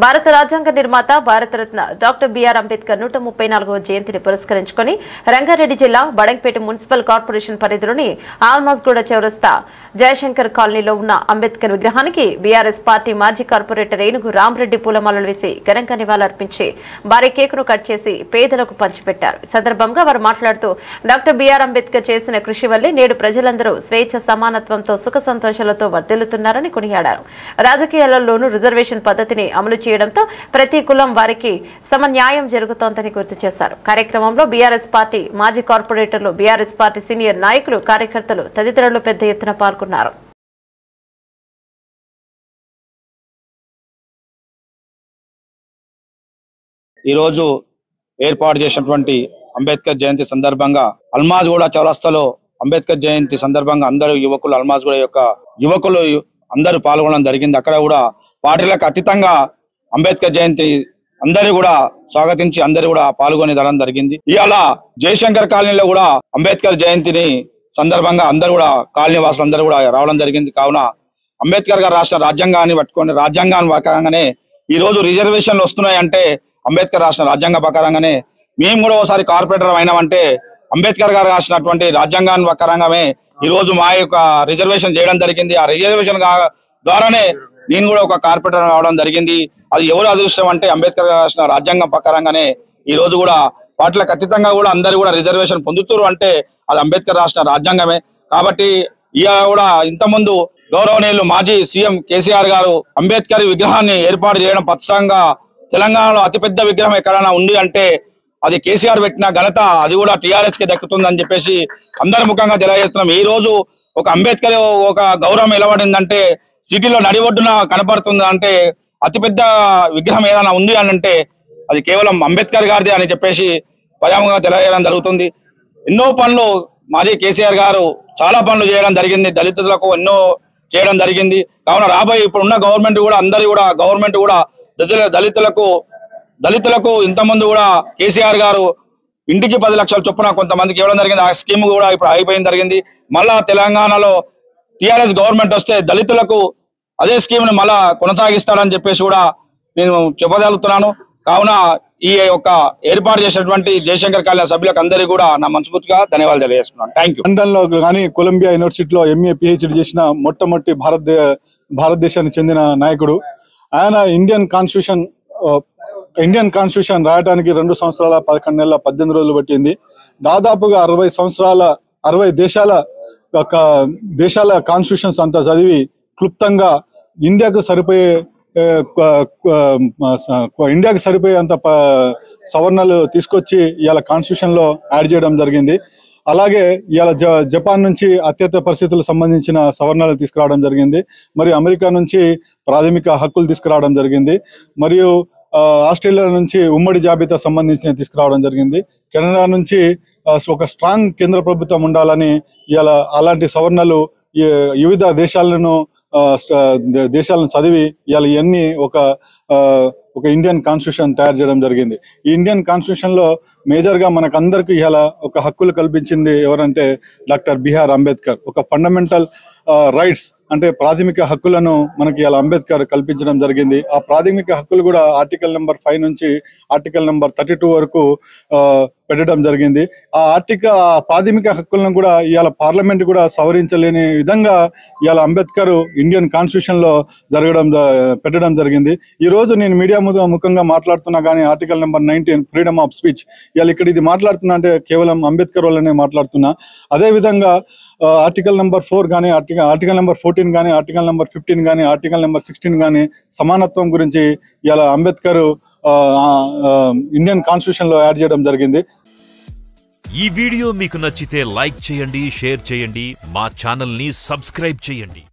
భారత రాజ్యాంగ నిర్మాత భారతరత్న డాక్టర్ బిఆర్ అంబేద్కర్ 134వ జయంతిని పురస్కరించుకుని రంగారెడ్డి జిల్లా బడంగపేట మున్సిపల్ కార్పొరేషన్ పరిధిలోని ఆల్మాస్గూడ చౌరస్తా జయశంకర్ కాలనీలో ఉన్న అంబేద్కర్ విగ్రహానికి బీఆర్ఎస్ పార్టీ మాజీ కార్పొరేటర్ ఏనుగు రామరెడ్డి పూలమాలలు వేసి ఘనంగా నివాళులర్పించి భారీ కేకును కట్ చేసి పేదలకు పంచిపెట్టారు. ఈ సందర్భంగా వారు మాట్లాడుతూ డాక్టర్ బిఆర్ అంబేద్కర్ చేసిన కృషి వల్లే నేడు ప్రజలందరూ స్వేచ్ఛ సమానత్వంతో సుఖ సంతోషాలతో వర్ధిల్లుతున్నారని కొనియాడారు. రాజకీయాలలోనూ రిజర్వేషన్ పద్ధతిని అమలు చేయడంతో ప్రతి కులం వారికి సమన్యాయం జరుగుతోందని గుర్తు చేశారు. కార్యక్రమంలో బీఆర్ఎస్ పార్టీ మాజీ కార్పొరేటర్లు, బీఆర్ఎస్ పార్టీ సీనియర్ నాయకులు, కార్యకర్తలు తదితరులు పెద్ద ఎత్తున పాల్గొన్నారు. ఈరోజు ఏర్పాటు చేసినటువంటి అంబేద్కర్ జయంతి సందర్భంగా అల్మాజ్గూడ చౌరస్తాలో అంబేద్కర్ జయంతి సందర్భంగా అందరూ యువకులు, అల్మాజ్గూడ యొక్క యువకులు అందరూ పాల్గొనడం జరిగింది. అక్కడ కూడా పార్టీలకు అతీతంగా అంబేద్కర్ జయంతి అందరూ కూడా స్వాగతించి అందరూ కూడా పాల్గొనేదడం జరిగింది. ఇవాళ జయశంకర్ కాలనీలో కూడా అంబేద్కర్ జయంతిని సందర్భంగా అందరూ కూడా కాలనీ వాసులు అందరూ కూడా రావడం జరిగింది. కావున అంబేద్కర్ గారు రాసిన రాజ్యాంగాన్ని పట్టుకొని రాజ్యాంగాన్ని ప్రకారంగానే ఈ రోజు రిజర్వేషన్లు వస్తున్నాయంటే అంబేద్కర్ రాసిన రాజ్యాంగ ప్రకారంగానే మేము కూడా ఒకసారి కార్పొరేటర్ అయినామంటే అంబేద్కర్ గారు రాసినటువంటి రాజ్యాంగాన్ని ప్రకారంగానే ఈ రోజు మా యొక్క రిజర్వేషన్ చేయడం జరిగింది. ఆ రిజర్వేషన్ ద్వారానే నేను కూడా ఒక కార్పొరేటర్ అవడం జరిగింది. అది ఎవరు అదృష్టం అంటే అంబేద్కర్ గారు రాసిన రాజ్యాంగం ప్రకారంగానే ఈ రోజు కూడా వాటికి ఖచ్చితంగా కూడా అందరు కూడా రిజర్వేషన్ పొందుతారు అంటే అది అంబేద్కర్ రాసిన రాజ్యాంగమే. కాబట్టి ఇవాళ కూడా ఇంతకుముందు గౌరవనీయులు మాజీ సీఎం కేసీఆర్ గారు అంబేద్కర్ విగ్రహాన్ని ఏర్పాటు చేయడం ఖచ్చితంగా తెలంగాణలో అతిపెద్ద విగ్రహం ఎక్కడైనా ఉంది అంటే అది కేసీఆర్ పెట్టిన ఘనత అది కూడా టీఆర్ఎస్ కి దక్కుతుందని చెప్పేసి అందరి ముఖంగా తెలియజేస్తున్నాం. ఈ రోజు ఒక అంబేద్కర్ ఒక గౌరవం నిలబడిందంటే సిటీలో నడిబొడ్డున కనపడుతుంది అంటే అతిపెద్ద విగ్రహం ఏదైనా ఉంది అని అంటే అది కేవలం అంబేద్కర్ గారిది అని చెప్పేసి ప్రజాముఖంగా తెలియజేయడం జరుగుతుంది. ఎన్నో పనులు మాజీ కేసీఆర్ గారు చాలా పనులు చేయడం జరిగింది, దళితులకు ఎన్నో చేయడం జరిగింది. కావున రాబోయే ఇప్పుడున్న గవర్నమెంట్ కూడా అందరి కూడా గవర్నమెంట్ కూడా దళితులకు ఇంతకుముందు కూడా కేసీఆర్ గారు ఇంటికి 10 లక్షల చొప్పున కొంతమందికి ఇవ్వడం జరిగింది. ఆ స్కీమ్ కూడా ఇప్పుడు అయిపోయింది జరిగింది. మళ్ళా తెలంగాణలో టీఆర్ఎస్ గవర్నమెంట్ వస్తే దళితులకు అదే స్కీమ్ ని మళ్ళా కొనసాగిస్తాడని చెప్పేసి కూడా నేను చెప్పగలుగుతున్నాను. కావున ఈ యొక్క ఏర్పాటు చేసినటువంటి జయశంకర్ కాలనీ సభ్యులకు అందరికీ కూడా నా మనస్ఫూర్తిగా ధన్యవాదాలు తెలియజేస్తున్నాను. Thank you. లండన్ లో కానీ కొలంబియా యూనివర్సిటీలో ఎంఏ పిహెచ్డి చేసిన మొట్టమొదటి భారతదేశానికి చెందిన నాయకుడు ఆయన. ఇండియన్ కాన్స్టిట్యూషన్ రాయడానికి 2 సంవత్సరాల 11 నెలల 18 రోజులు పట్టింది. దాదాపుగా 60 దేశాల కాన్స్టిట్యూషన్స్ అంతా చదివి క్లుప్తంగా ఇండియాకు సరిపోయే అంత సవరణలు తీసుకొచ్చి ఇవాళ కాన్స్టిట్యూషన్ లో యాడ్ చేయడం జరిగింది. అలాగే ఇవాళ జపాన్ నుంచి అత్యంత పరిస్థితులకు సంబంధించిన సవరణలు తీసుకురావడం జరిగింది. మరియు అమెరికా నుంచి ప్రాథమిక హక్కులు తీసుకురావడం జరిగింది. మరియు ఆస్ట్రేలియా నుంచి ఉమ్మడి జాబితా సంబంధించిన తీసుకురావడం జరిగింది. కెనడా నుంచి ఒక స్ట్రాంగ్ కేంద్ర ప్రభుత్వం ఉండాలని ఇవాళ అలాంటి సవరణలు వివిధ దేశాలను చదివి ఇవాళ ఇవన్నీ ఒక ఇండియన్ కాన్స్టిట్యూషన్ తయారు చేయడం జరిగింది. ఈ ఇండియన్ కాన్స్టిట్యూషన్ లో మేజర్ గా మనకందరికి ఇవాళ ఒక హక్కులు కల్పించింది ఎవరంటే డాక్టర్ బిఆర్ అంబేద్కర్. ఒక ఫండమెంటల్ రైట్స్ అంటే ప్రాథమిక హక్కులను మనకి ఇలా అంబేద్కర్ కల్పించడం జరిగింది. ఆ ప్రాథమిక హక్కులు కూడా ఆర్టికల్ నెంబర్ 5 నుంచి ఆర్టికల్ నెంబర్ 32 వరకు పెట్టడం జరిగింది. ఆ ప్రాథమిక హక్కులను కూడా ఇవాళ పార్లమెంట్ కూడా సవరించలేని విధంగా ఇవాళ అంబేద్కర్ ఇండియన్ కాన్స్టిట్యూషన్ లో పెట్టడం జరిగింది. ఈ రోజు నేను మీడియా ముఖంగా మాట్లాడుతున్నా కానీ article number 19 freedom of speech ఇవాళ ఇక్కడ ఇది మాట్లాడుతున్నా అంటే కేవలం అంబేద్కర్ వల్లనే మాట్లాడుతున్నా. అదే విధంగా ఆర్టికల్ నెంబర్ 4 కానీ ఆర్టికల్ నెంబర్ 14 కానీ ఆర్టికల్ నెంబర్ 15 కానీ ఆర్టికల్ నెంబర్ 16 కానీ సమానత్వం గురించి ఇలా అంబేద్కర్ ఇండియన్ కాన్స్టిట్యూషన్ లో యాడ్ చేయడం జరిగింది. ఈ వీడియో మీకు నచ్చితే లైక్ చేయండి, షేర్ చేయండి, మా ఛానల్ ని సబ్స్క్రైబ్ చేయండి.